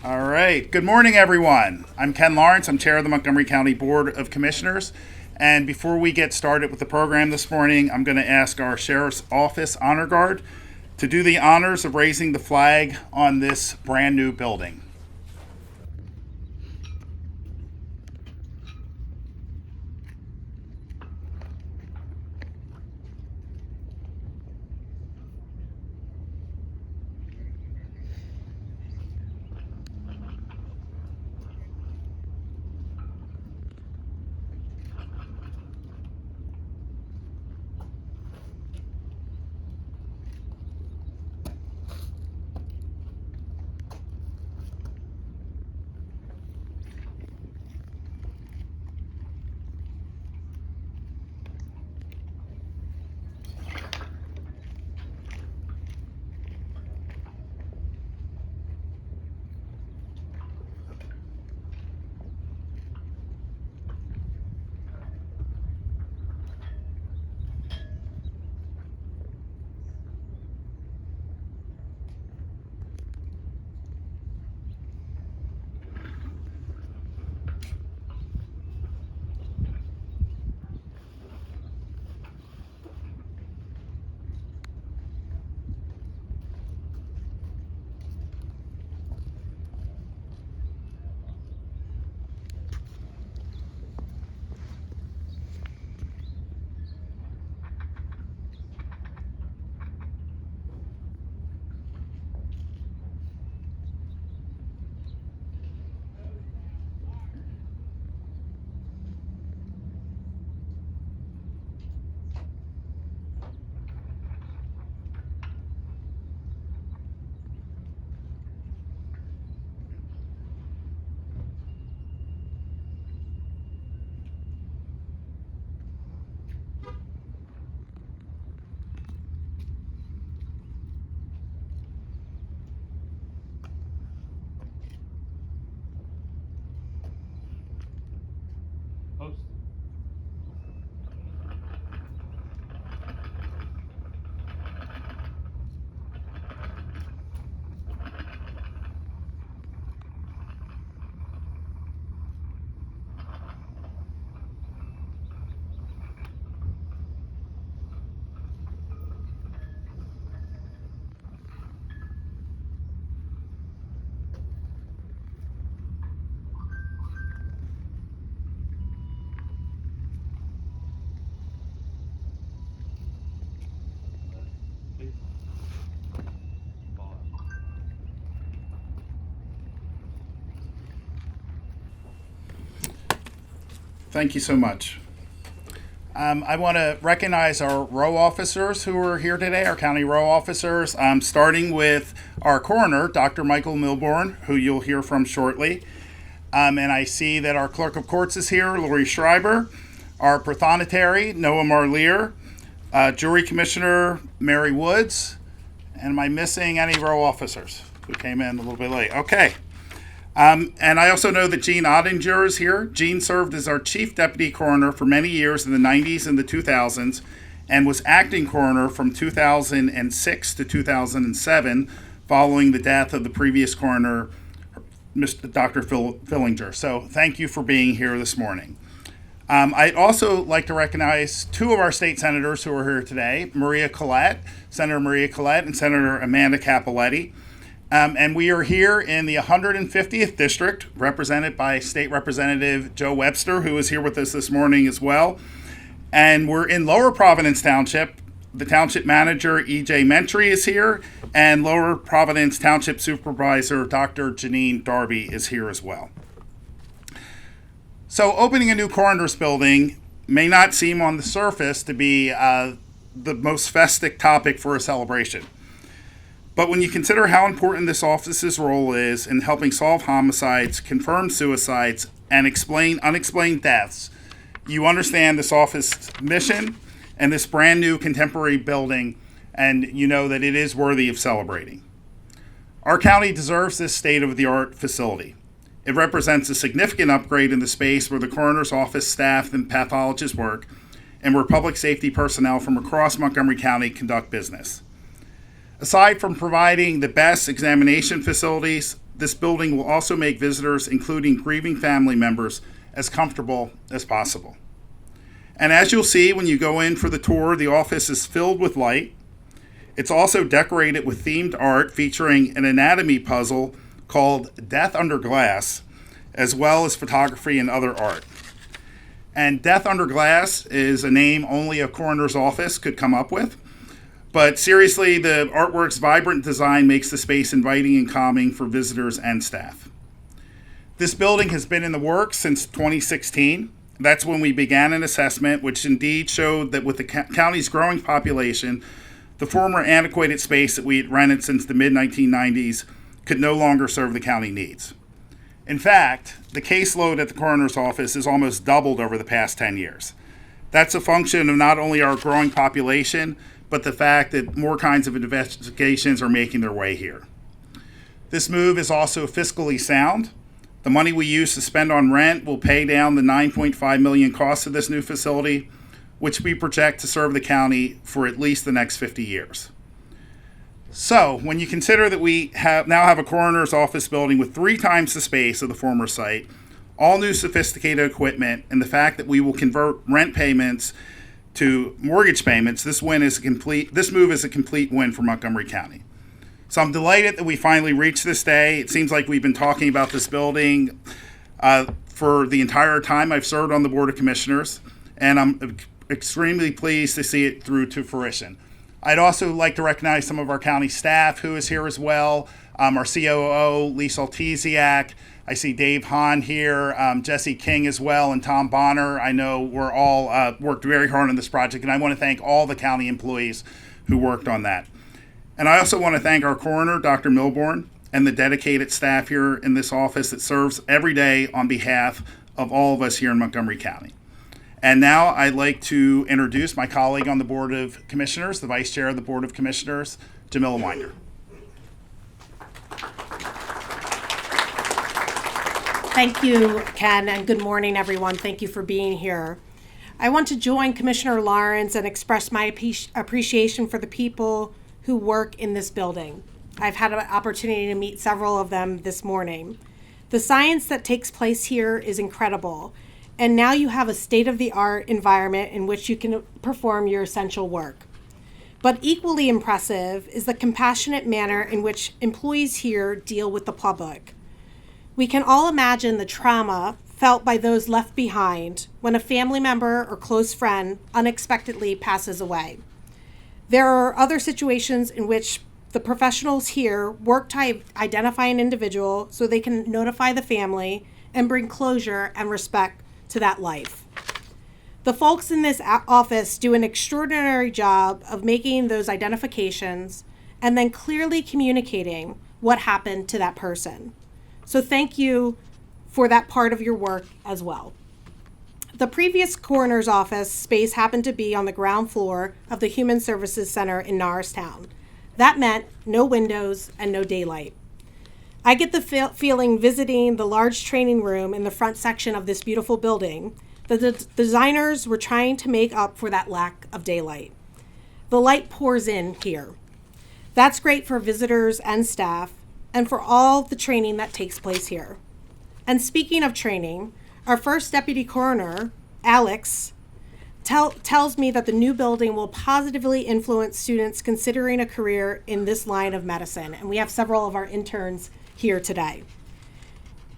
All right. Good morning, everyone. I'm Ken Lawrence. I'm chair of the Montgomery County Board of Commissioners. And before we get started with the program this morning, I'm going to ask our Sheriff's Office Honor Guard to do the honors of raising the flag on this brand new building. Thank you so much. I want to recognize our row officers who are here today, our county row officers, starting with our coroner, Dr. Michael Milborn, who you'll hear from shortly. And I see that our clerk of courts is here, Lori Schreiber, our prothonotary, Noah Marlier, jury commissioner, Mary Woods. And am I missing any row officers who came in a little bit late? Okay. And I also know that Gene Ottinger is here. Gene served as our chief deputy coroner for many years in the 90s and the 2000s and was acting coroner from 2006 to 2007 following the death of the previous coroner, Mr. Dr. Fillinger. So thank you for being here this morning. I'd also like to recognize two of our state senators who are here today, Senator Maria Collette and Senator Amanda Capoletti. And we are here in the 150th District, represented by State Representative Joe Webster, who is here with us this morning as well. And we're in Lower Providence Township. The Township Manager, E.J. Mentry, is here, and Lower Providence Township Supervisor, Dr. Janine Darby, is here as well. So opening a new coroner's building may not seem on the surface to be the most festive topic for a celebration. But when you consider how important this office's role is in helping solve homicides, confirm suicides, and explain unexplained deaths, you understand this office's mission and this brand new contemporary building, and you know that it is worthy of celebrating. Our county deserves this state-of-the-art facility. It represents a significant upgrade in the space where the coroner's office staff and pathologists work, and where public safety personnel from across Montgomery County conduct business. Aside from providing the best examination facilities, this building will also make visitors, including grieving family members, as comfortable as possible. And as you'll see when you go in for the tour, the office is filled with light. It's also decorated with themed art featuring an anatomy puzzle called Death Under Glass, as well as photography and other art. And Death Under Glass is a name only a coroner's office could come up with. But seriously, the artwork's vibrant design makes the space inviting and calming for visitors and staff. This building has been in the works since 2016. That's when we began an assessment, which indeed showed that with the county's growing population, the former antiquated space that we had rented since the mid-1990s could no longer serve the county needs. In fact, the caseload at the coroner's office has almost doubled over the past 10 years. That's a function of not only our growing population, but the fact that more kinds of investigations are making their way here. This move is also fiscally sound. The money we use to spend on rent will pay down the $9.5 million cost of this new facility, which we project to serve the county for at least the next 50 years. So, when you consider that we now have a coroner's office building with 3 times the space of the former site, all new sophisticated equipment, and the fact that we will convert rent payments to mortgage payments, this move is a complete win for Montgomery County. So I'm delighted that we finally reached this day. It seems like we've been talking about this building for the entire time I've served on the Board of Commissioners, and I'm extremely pleased to see it through to fruition. I'd also like to recognize some of our county staff who is here as well. Our COO, Lisa Altesiak. I see Dave Hahn here, Jesse King as well, and Tom Bonner. I know we're all worked very hard on this project, and I want to thank all the county employees who worked on that. And I also want to thank our coroner, Dr. Milbourne, and the dedicated staff here in this office that serves every day on behalf of all of us here in Montgomery County. And now I'd like to introduce my colleague on the Board of Commissioners, the Vice Chair of the Board of Commissioners, Jamila Winder. Thank you, Ken, and good morning, everyone. Thank you for being here. I want to join Commissioner Lawrence and express my appreciation for the people who work in this building. I've had an opportunity to meet several of them this morning. The science that takes place here is incredible, and now you have a state-of-the-art environment in which you can perform your essential work. But equally impressive is the compassionate manner in which employees here deal with the public. We can all imagine the trauma felt by those left behind when a family member or close friend unexpectedly passes away. There are other situations in which the professionals here work to identify an individual so they can notify the family and bring closure and respect to that life. The folks in this office do an extraordinary job of making those identifications and then clearly communicating what happened to that person. So thank you for that part of your work as well. The previous coroner's office space happened to be on the ground floor of the Human Services Center in Norristown. That meant no windows and no daylight. I get the feeling visiting the large training room in the front section of this beautiful building that the designers were trying to make up for that lack of daylight. The light pours in here. That's great for visitors and staff and for all the training that takes place here. And speaking of training, our first deputy coroner, Alex, tells me that the new building will positively influence students considering a career in this line of medicine. And we have several of our interns here today.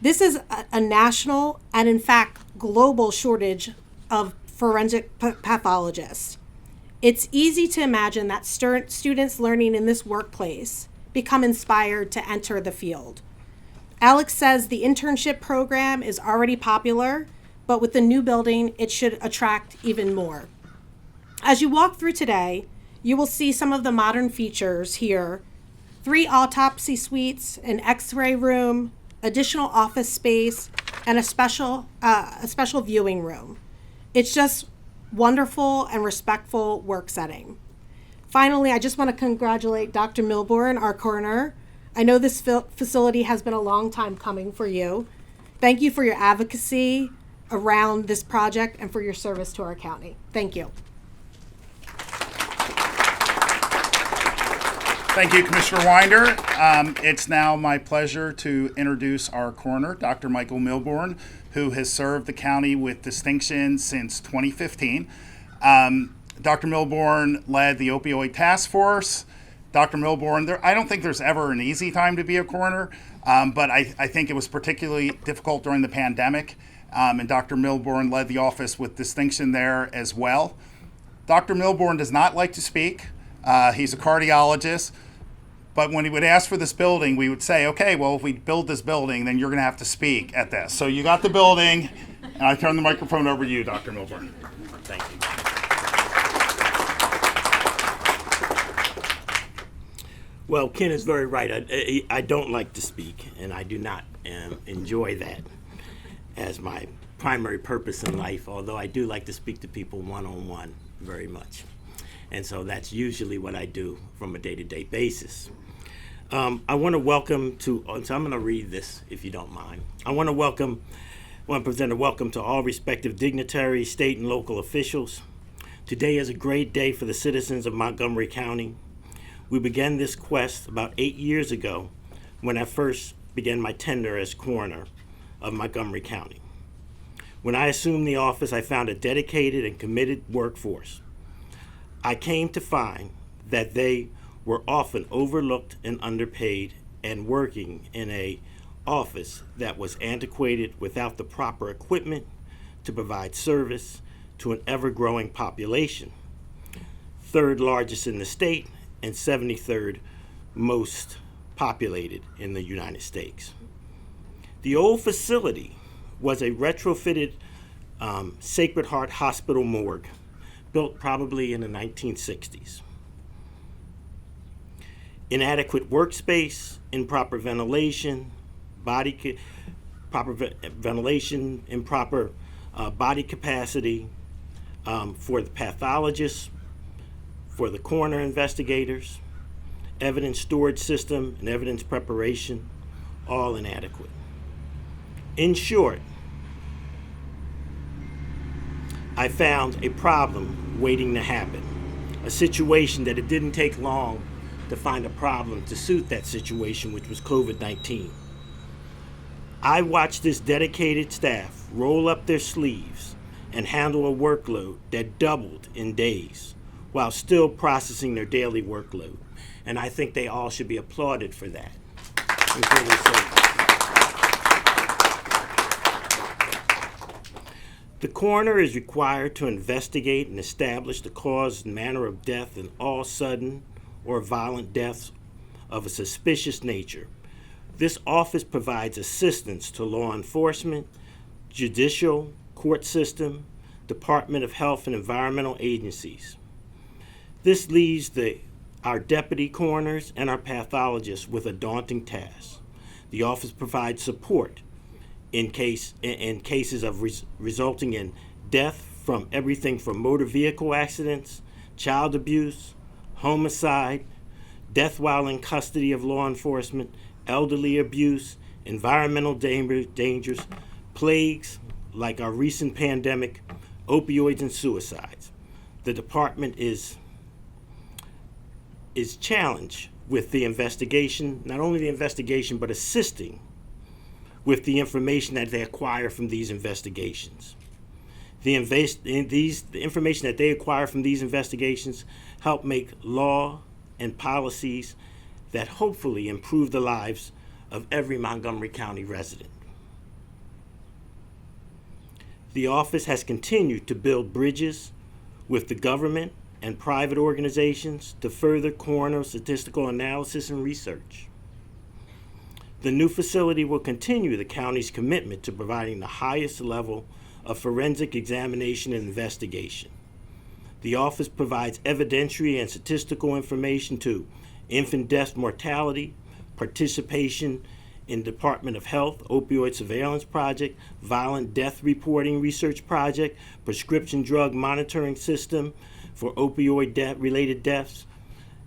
This is a national and in fact global shortage of forensic pathologists. It's easy to imagine that students learning in this workplace become inspired to enter the field. Alex says the internship program is already popular, but with the new building, it should attract even more. As you walk through today, you will see some of the modern features here: 3 autopsy suites, an x-ray room, additional office space, and a special viewing room. It's just wonderful and respectful work setting. Finally, I just want to congratulate Dr. Milbourne, our coroner. I know this facility has been a long time coming for you. Thank you for your advocacy around this project and for your service to our county. Thank you. Thank you, Commissioner Winder. It's now my pleasure to introduce our coroner, Dr. Michael Milbourne, who has served the county with distinction since 2015. Dr. Milbourne led the opioid task force. Dr. Milbourne, I don't think there's ever an easy time to be a coroner, but I think it was particularly difficult during the pandemic, and Dr. Milbourne led the office with distinction there as well. Dr. Milbourne does not like to speak. He's a cardiologist, but when he would ask for this building, we would say, okay, well, if we build this building, then you're going to have to speak at this. So you got the building, and I turn the microphone over to you, Dr. Milbourne. Thank you. Well, Ken is very right. I don't like to speak, and I do not enjoy that as my primary purpose in life, although I do like to speak to people one-on-one very much. And so that's usually what I do from a day-to-day basis. I want to so I'm going to read this, if you don't mind. I want to present a welcome to all respective dignitaries, state and local officials. Today is a great day for the citizens of Montgomery County. We began this quest about 8 years ago when I first began my tenure as coroner of Montgomery County. When I assumed the office, I found a dedicated and committed workforce. I came to find that they were often overlooked and underpaid and working in an office that was antiquated without the proper equipment to provide service to an ever-growing population, third largest in the state and 73rd most populated in the United States. The old facility was a retrofitted Sacred Heart Hospital morgue built probably in the 1960s. Inadequate workspace, improper ventilation, improper body capacity for the pathologists, for the coroner investigators, evidence storage system and evidence preparation, all inadequate. In short, I found a problem waiting to happen, a situation that it didn't take long to find a problem to suit that situation, which was COVID-19. I watched this dedicated staff roll up their sleeves and handle a workload that doubled in days while still processing their daily workload. And I think they all should be applauded for that. The coroner is required to investigate and establish the cause and manner of death in all sudden or violent deaths of a suspicious nature. This office provides assistance to law enforcement, judicial, court system, Department of Health and environmental agencies. This leaves our deputy coroners and our pathologists with a daunting task. The office provides support in cases of resulting in death from everything from motor vehicle accidents, child abuse, homicide, death while in custody of law enforcement, elderly abuse, environmental dangers, plagues like our recent pandemic, opioids and suicides. The department is challenged with the investigation, not only the investigation, but assisting with the information that they acquire from these investigations. The information that they acquire from these investigations help make law and policies that hopefully improve the lives of every Montgomery County resident. The office has continued to build bridges with the government and private organizations to further coroner statistical analysis and research. The new facility will continue the county's commitment to providing the highest level of forensic examination and investigation. The office provides evidentiary and statistical information to infant death mortality, participation in Department of Health opioid surveillance project, violent death reporting research project, prescription drug monitoring system for opioid-related deaths.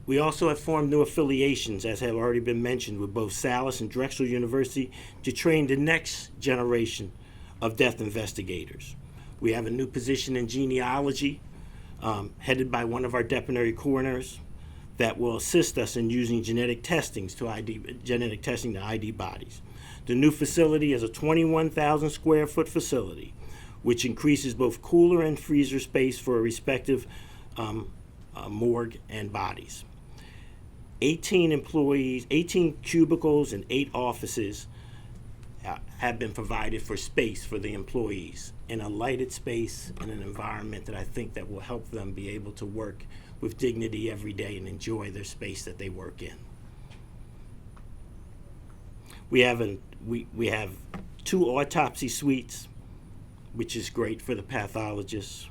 We also have formed new affiliations, as have already been mentioned, with both Salis and Drexel University to train the next generation of death investigators. We have a new position in genealogy, headed by one of our deputy coroners, that will assist us in using genetic testing to ID bodies. The new facility is a 21,000 square foot facility, which increases both cooler and freezer space for respective morgue and bodies. 18 employees, 18 cubicles, and 8 offices have been provided for space for the employees in a lighted space, in an environment that I think that will help them be able to work with dignity every day and enjoy their space that they work in. We have 2 autopsy suites, which is great for the pathologists.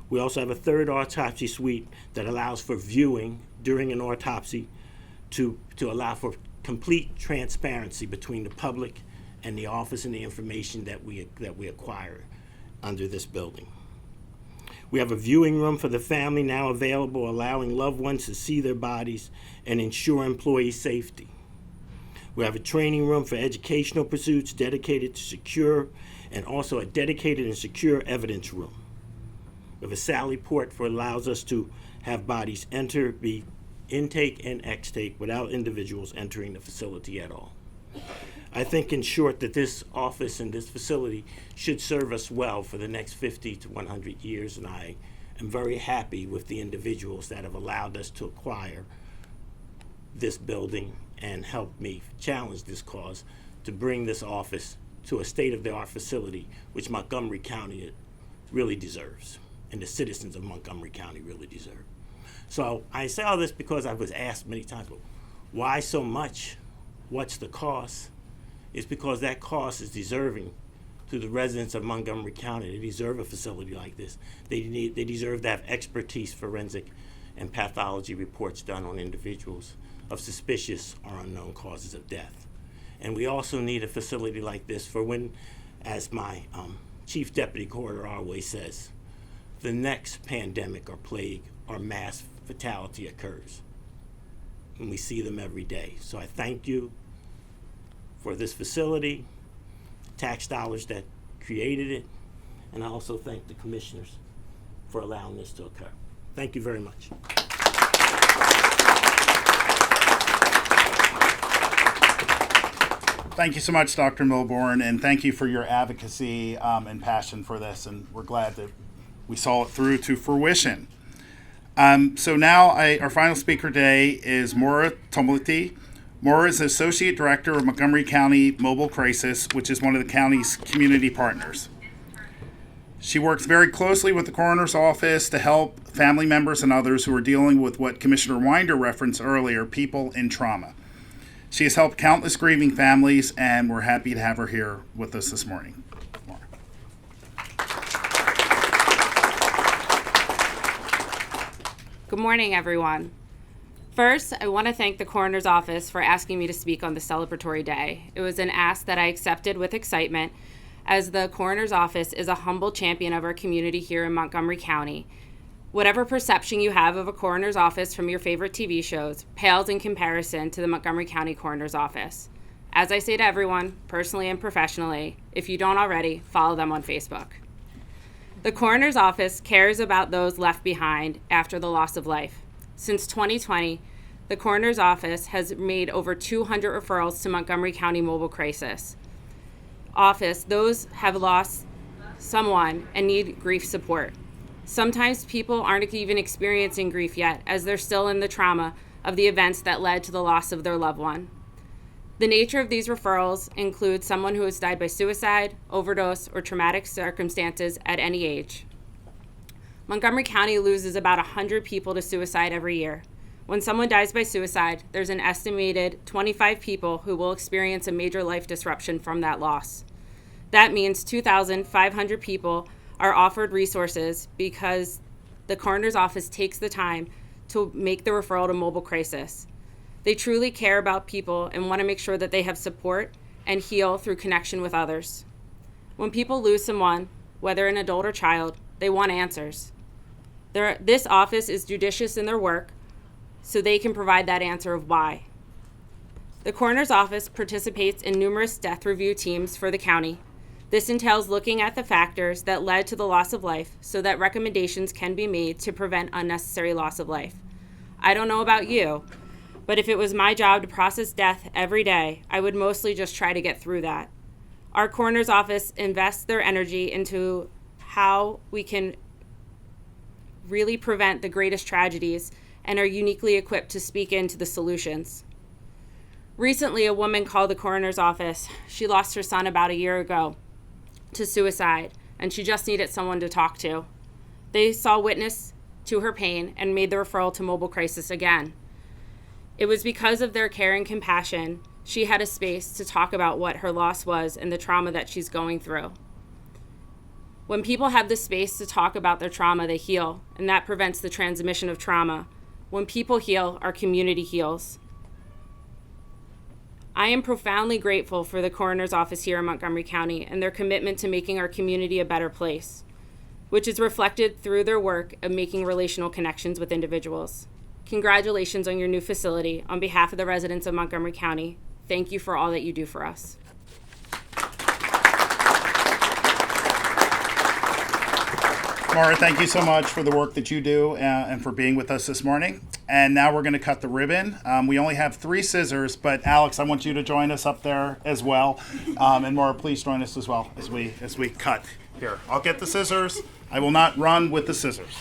We also have a 3rd autopsy suite that allows for viewing during an autopsy to allow for complete transparency between the public and the office and the information that we acquire under this building. We have a viewing room for the family now available, allowing loved ones to see their bodies and ensure employee safety. We have a training room for educational pursuits dedicated to secure, and also a dedicated and secure evidence room. We have a Sally port for allows us to have bodies enter, be intake and extake without individuals entering the facility at all. I think, in short, that this office and this facility should serve us well for the next 50 to 100 years, and I am very happy with the individuals that have allowed us to acquire this building and help me challenge this cause to bring this office to a state-of-the-art facility, which Montgomery County really deserves, and the citizens of Montgomery County really deserve. So I say all this because I was asked many times, well, why so much? What's the cost? It's because that cost is deserving to the residents of Montgomery County. They deserve a facility like this. They deserve to have expertise, forensic, and pathology reports done on individuals of suspicious or unknown causes of death. And we also need a facility like this for when, as my Chief Deputy Coroner always says, the next pandemic or plague or mass fatality occurs. And we see them every day. So I thank you for this facility, tax dollars that created it, and I also thank the commissioners for allowing this to occur. Thank you very much. Thank you so much, Dr. Milbourne, and thank you for your advocacy and passion for this, and we're glad that we saw it through to fruition. So now our final speaker today is Maura Tumulty. Maura is the Associate Director of Montgomery County Mobile Crisis, which is one of the county's community partners. She works very closely with the coroner's office to help family members and others who are dealing with what Commissioner Winder referenced earlier, people in trauma. She has helped countless grieving families, and we're happy to have her here with us this morning. Maura. Good morning, everyone. First, I want to thank the coroner's office for asking me to speak on the celebratory day. It was an ask that I accepted with excitement, as the coroner's office is a humble champion of our community here in Montgomery County. Whatever perception you have of a coroner's office from your favorite TV shows pales in comparison to the Montgomery County Coroner's Office. As I say to everyone, personally and professionally, if you don't already, follow them on Facebook. The coroner's office cares about those left behind after the loss of life. Since 2020, the coroner's office has made over 200 referrals to Montgomery County Mobile Crisis Office. Those have lost someone and need grief support. Sometimes people aren't even experiencing grief yet, as they're still in the trauma of the events that led to the loss of their loved one. The nature of these referrals include someone who has died by suicide, overdose, or traumatic circumstances at any age. Montgomery County loses about 100 people to suicide every year. When someone dies by suicide, there's an estimated 25 people who will experience a major life disruption from that loss. That means 2,500 people are offered resources because the coroner's office takes the time to make the referral to Mobile Crisis. They truly care about people and want to make sure that they have support and heal through connection with others. When people lose someone, whether an adult or child, they want answers. This office is judicious in their work, so they can provide that answer of why. The coroner's office participates in numerous death review teams for the county. This entails looking at the factors that led to the loss of life so that recommendations can be made to prevent unnecessary loss of life. I don't know about you, but if it was my job to process death every day, I would mostly just try to get through that. Our coroner's office invests their energy into how we can really prevent the greatest tragedies and are uniquely equipped to speak into the solutions. Recently, a woman called the coroner's office. She lost her son about a year ago to suicide, and she just needed someone to talk to. They saw witness to her pain and made the referral to mobile crisis again. It was because of their care and compassion she had a space to talk about what her loss was and the trauma that she's going through. When people have the space to talk about their trauma, they heal, and that prevents the transmission of trauma. When people heal, our community heals. I am profoundly grateful for the coroner's office here in Montgomery County and their commitment to making our community a better place, which is reflected through their work of making relational connections with individuals. Congratulations on your new facility. On behalf of the residents of Montgomery County, thank you for all that you do for us. Mara, thank you so much for the work that you do and for being with us this morning. And now we're going to cut the ribbon. We only have 3 scissors, but Alex, I want you to join us up there as well. And Mara, please join us as well as we cut. Here, I'll get the scissors. I will not run with the scissors.